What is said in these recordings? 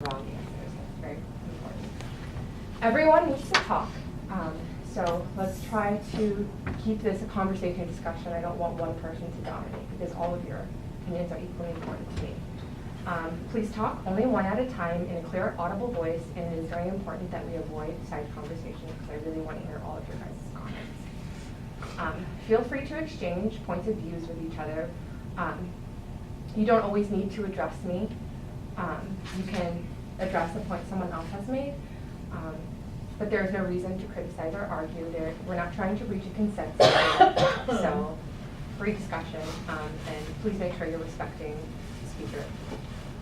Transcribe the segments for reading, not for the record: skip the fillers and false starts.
wrong answers. That's very important. Everyone needs to talk. So let's try to keep this a conversation discussion. I don't want one person to dominate because all of your opinions are equally important to me. Please talk only one at a time in a clear, audible voice, and it is very important that we avoid side conversation because I really want to hear all of your guys' comments. Feel free to exchange points of views with each other. You don't always need to address me. You can address the point someone else has made, but there's no reason to criticize or argue. We're not trying to reach a consensus. So, free discussion, and please make sure you're respecting the speaker.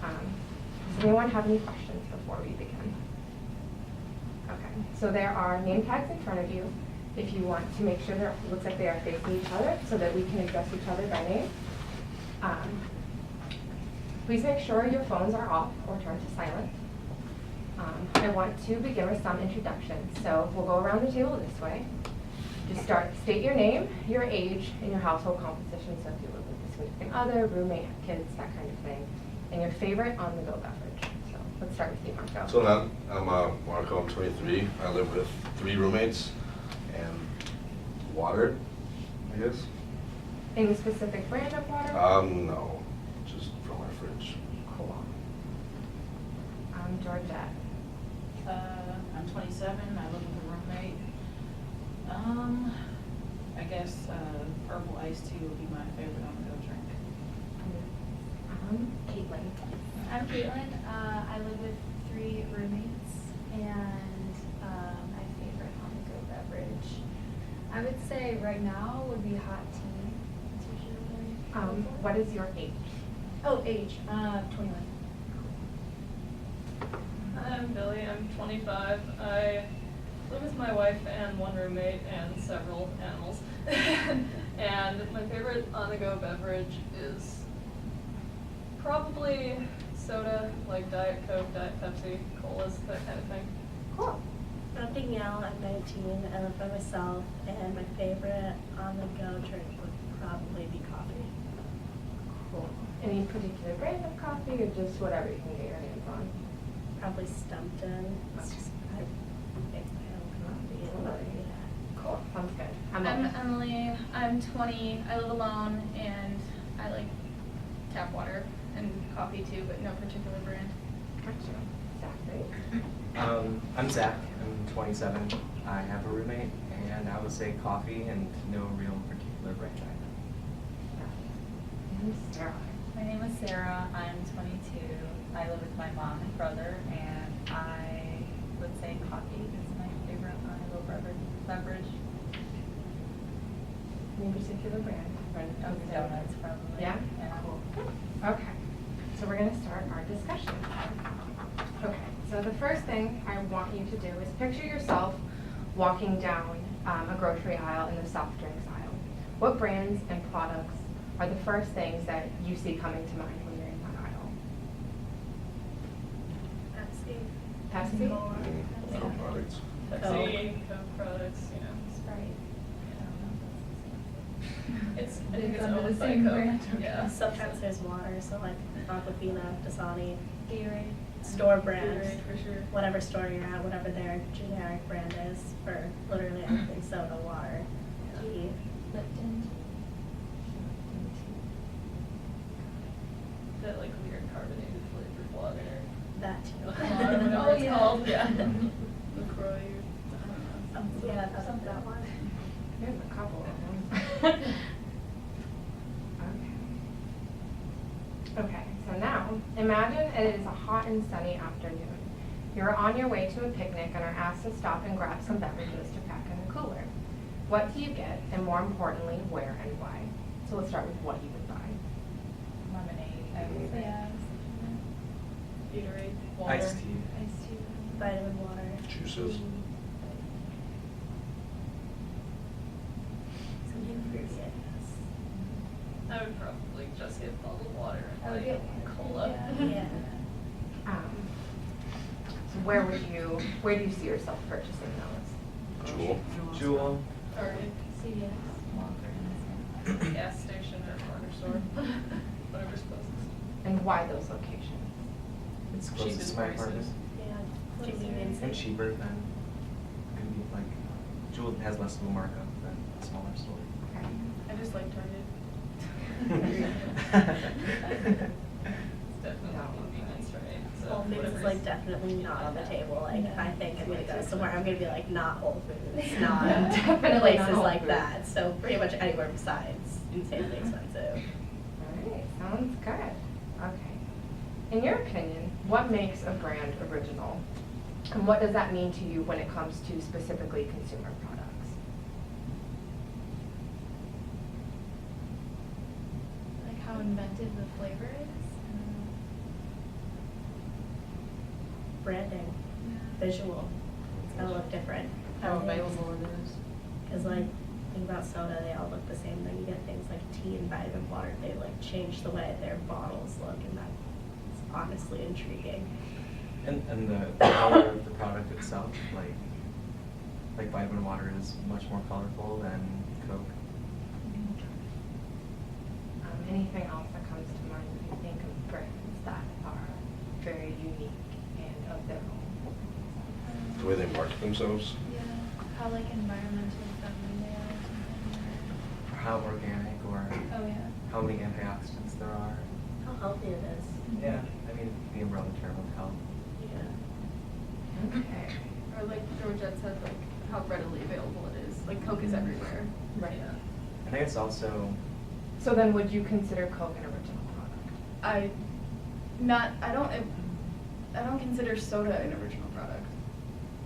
Does anyone have any questions before we begin? Okay, so there are name tags in front of you. If you want to make sure that it looks like they are facing each other so that we can address each other by name. Please make sure your phones are off or turned to silent. I want to begin with some introductions. So we'll go around the table this way. Just state your name, your age, and your household composition. So if you live with a significant other, roommate, kids, that kind of thing. And your favorite on-the-go beverage. So let's start with you, Marco. So I'm Marco, I'm 23. I live with 3 roommates and water, I guess. Any specific brand of water? No, just from our fridge. Cool. Georgette. I'm 27, I live with a roommate. I guess purple iced tea would be my favorite on-the-go drink. Caitlin. I'm Caitlin. I live with 3 roommates, and my favorite on-the-go beverage, I would say right now would be hot tea. It's usually really What is your age? Oh, age, 21. I'm Billy, I'm 25. I live with my wife and 1 roommate and several animals. And my favorite on-the-go beverage is probably soda, like Diet Coke, Diet Pepsi, colas, that kind of thing. Cool. I'm Danielle, I'm 19, I live by myself, and my favorite on-the-go drink would probably be coffee. Cool. Any particular brand of coffee or just whatever you can get your hands on? Probably Stumpton. It's just, I make my own coffee. Totally. Cool. Sounds good. I'm Emily. I'm 20. I live alone, and I like tap water and coffee too, but no particular brand. Gotcha. Zach, right? I'm Zach. I'm 27. I have a roommate, and I would say coffee and no real particular brand either. And Sarah. My name is Sarah, I'm 22. I live with my mom and brother, and I would say coffee is my favorite on-the-go beverage. Any particular brand? Dunkin' Donuts probably. Yeah? Cool. Okay. So we're going to start our discussion. Okay. So the first thing I want you to do is picture yourself walking down a grocery aisle in the soft drinks aisle. What brands and products are the first things that you see coming to mind when you're in that aisle? Pepsi. Pepsi? Coke products. Pepsi, Coke products, you know. Sprite. I think it's under the owned by same Coke. brand. Yeah. Sometimes there's water, so like Aquafina, Dasani, Gatorade. store brand. Gatorade for sure. Whatever store you're at, whatever their generic brand is for literally everything, soda, water, tea. Lipton. That like weird carbonated flavored water. That too. Whatever Oh, it's yeah. called, yeah. LaCroix, I don't know. Yeah, that's that one. There's a couple of them. Okay, so now imagine it is a hot and sunny afternoon. You're on your way to a picnic and are asked to stop and grab some beverages to pack in a cooler. What do you get, and more importantly, where and why? So let's start with what you would buy. Lemonade, I would say. Yeah. Gatorade, water. Iced tea. Iced tea. Vitamin water. Juices. Some ingredients. I would probably just get bottled water I would and get like cola. Yeah. So where do you see yourself purchasing those? Jewel. Jewel. Target, CVS. Walgreens. gas station or corner store, whatever's closest. And why those locations? It's closest cheapest to my prices. apartment. Yeah, convenience. And cheaper than, can be like, Jewel has less of a markup than a smaller store. Okay. I just like Target. It's definitely convenience, right? So Whole Foods is whatever's- like definitely not on the table. Like if I think I'm gonna go It's somewhere, I'm gonna be like not Whole Foods, not Definitely not places Whole like Foods. that. So pretty much anywhere besides insanely expensive. All right, sounds good. Okay. In your opinion, what makes a brand original? And what does that mean to you when it comes to specifically consumer products? Like how inventive the flavor is. Branding, visual, it's gotta look different. How available it is. Cause like, think about soda, they all look the same, then you get things like tea and vitamin water, they like change the way their bottles look, and that's honestly intriguing. And the color of the product itself, like vitamin water is much more colorful than Coke. Anything else that comes to mind when you think of brands that are very unique and of their own? The way they market themselves. Yeah, how like environmentally friendly they are or something. Or how organic, or Oh, yeah. how many antioxidants there are. How healthy it is. Yeah, I mean, the umbrella term of health. Yeah. Okay. Or like Georgette said, like how readily available it is. Like Coke is everywhere. Right. Yeah. I think it's also, So then would you consider Coke an original product? I don't consider soda an original product,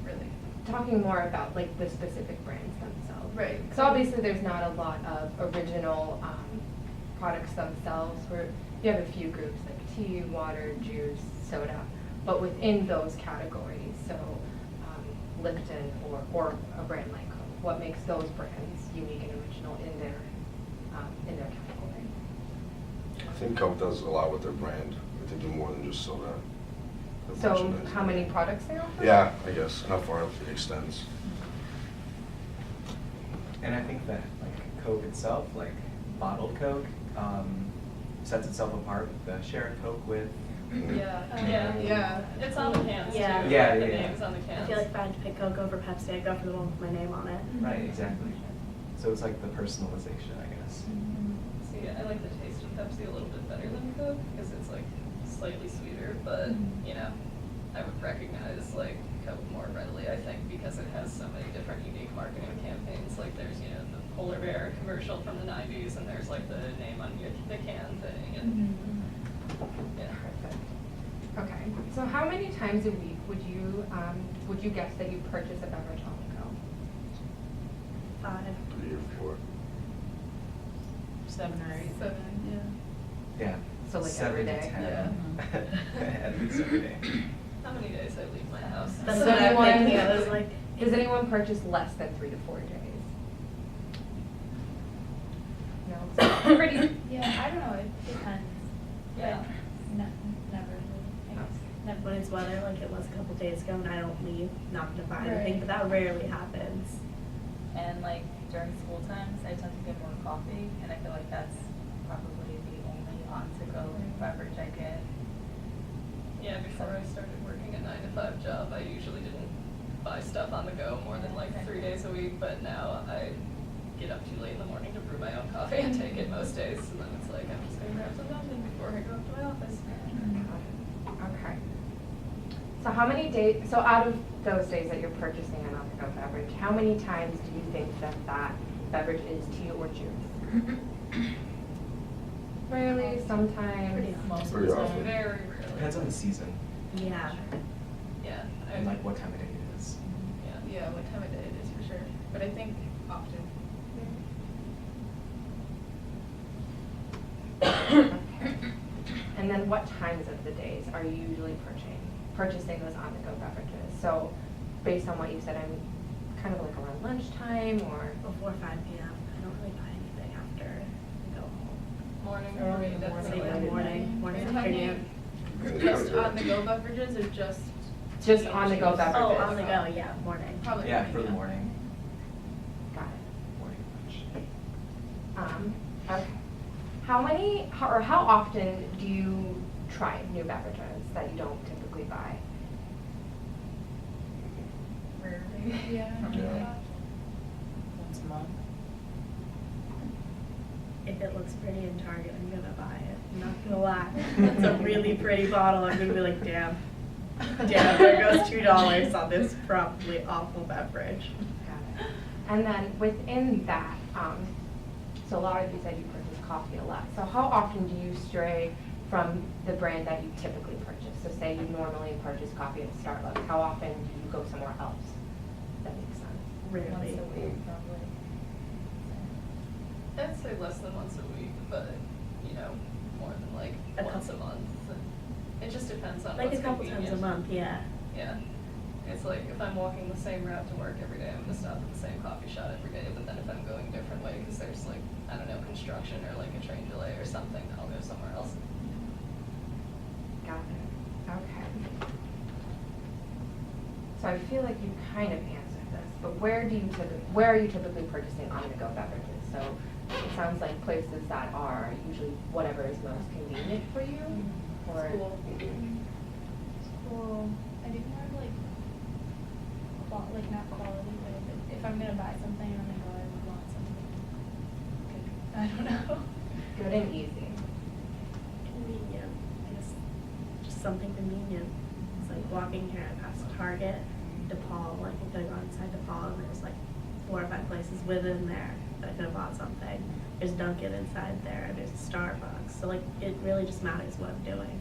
really. Talking more about like the specific brands themselves. Right. So obviously there's not a lot of original products themselves where you have a few groups like tea, water, juice, soda, but within those categories, so Lipton or a brand like Coke, what makes those brands unique and original in their category? I think Coke does a lot with their brand. They do more than just soda. Their So merchandising. how many products they offer? Yeah, I guess, and how far it extends. and I think that like Coke itself, like bottled Coke, sets itself apart with the share a Coke with. Yeah, Oh, yeah, yeah. It's on the cans too. Yeah. Yeah, The yeah, yeah. name's on the cans. I feel like if I had to pick Coke over Pepsi, I'd go for the one with my name on it. Right, exactly. So it's like the personalization, I guess. See, I like the taste of Pepsi a little bit better than Coke because it's like slightly sweeter, but you know, I would recognize like Coke more readily, I think, because it has so many different unique marketing campaigns. Like there's, you know, the Polar Bear commercial from the 90s, and there's like the name on the can thing, and yeah. Perfect. Okay, so how many times a week would you guess that you purchase a beverage on the go? 5. 3 or 4. 7 or 8. 7, Yeah. So, like, 7 every to day? 10. At least every day. How many days I leave my house? That's Does what I'm anyone- thinking. I was like, Does anyone purchase less than 3 to 4 days? No, it's pretty. Yeah, I don't know, it depends. Yeah. Like, never really, I guess. Never. when it's weather like it was a couple days ago and I don't leave, not gonna buy Right. anything, but that rarely happens. And like during school times, I tend to get more coffee, and I feel like that's probably the only on-to-go beverage I get. Yeah, before I started working a 9-to-5 job, I usually didn't buy stuff on the go more than like 3 days a week, but now I get up too late in the morning to brew my own coffee and take it most days, and then it's like, I'm just gonna grab some Dunkin' before I go up to my office. Okay. So how many days, so out of those days that you're purchasing an on-the-go beverage, how many times do you think that that beverage is tea or juice? Rarely, sometimes. Pretty often. Pretty often. Very rarely. Depends on the season Yeah. Yeah. and like what time of day it is. Yeah. Yeah, what time of day it is for sure. But I think often. And then what times of the days are you usually purchasing those on-the-go beverages? So based on what you said, I'm kind of like around lunchtime or? Before 5 p.m. I don't really buy anything after I go home. Morning, Early in the definitely. morning, morning You're afternoon. talking just on-the-go beverages or just? Just tea and on-the-go juice? beverages. Oh, on the go, yeah, morning. Probably. Yeah, for the morning, Got it. morning lunch. Okay. How often do you try new beverages that you don't typically coffee by? Rarely. Yeah. Yeah. Once a month. If it looks pretty in Target, I'm gonna buy it. I'm not gonna lie. It's a really pretty bottle. I'm gonna be like, damn. Damn, there goes $2 on this probably awful beverage. Got it. And then within that, so a lot of you said you purchase coffee a lot. So how often do you stray from the brand that you typically purchase? So say you normally purchase coffee at Starbucks. How often do you go somewhere else? If that makes sense. Really. Once a week, probably. I'd say less than once a week, but, you know, more than like A once a couple. month. It just depends on Like what's a couple times a convenient. month, yeah. Yeah. It's like if I'm walking the same route to work every day, I'm gonna stop at the same coffee shop every day. But then if I'm going a different way, because there's like, I don't know, construction or like a train delay or something, I'll go somewhere else. Got it. Okay. So I feel like you kind of answered this, but where are you typically purchasing on-the-go beverages? So it sounds like places that are usually whatever is most convenient for you, or School. School. I do more of like, like not quality, but if I'm gonna buy something, I'm gonna go and want something good. I don't know. good and easy. Convenient. I guess just something convenient. It's like walking here, I passed Target, DePaul, like I could have gone inside DePaul and there's like 4 or 5 places within there that I could have bought something. There's Dunkin' inside there, and there's Starbucks. So like it really just matters what I'm doing.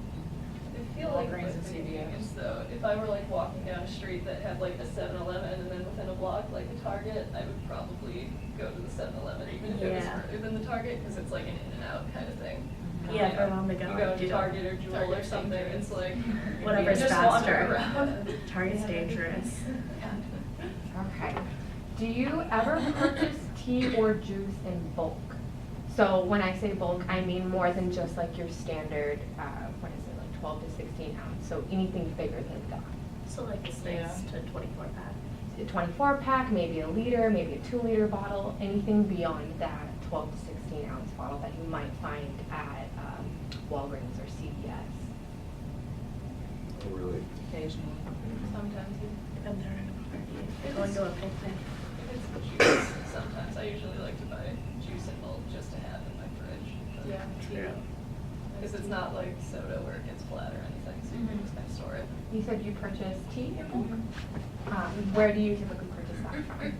I feel like Walgreens with and the CVS. convenience though, if I were like walking down a street that had like a 7-Eleven and then within a block like a Target, I would probably go to the 7-Eleven even if it was Yeah. further than the Target, because it's like an in and out kind of thing. Yeah, You for know, on the go, You go I to do. Target or Jewel or Target's something, dangerous. it's like. Whatever's you just wander faster. around. Target's dangerous. Okay. Do you ever purchase tea or juice in bulk? So when I say bulk, I mean more than just like your standard, what is it, like 12 to 16 ounce, so anything bigger than that. So like a 6 to 24 pack. A 24 pack, maybe a liter, maybe a 2-liter bottle, anything beyond that 12 to 16 ounce bottle that you might find at Walgreens or CVS. Oh, really? Occasionally. Sometimes you. If I'm there at a party, if going to a picnic. If it's juice, sometimes I usually like to buy juice in bulk just to have in my fridge. but- Yeah, tea. Because it's not like soda where it gets flat or anything, so you can just kind of store it. You said you purchase tea in bulk? Where do you typically purchase that from?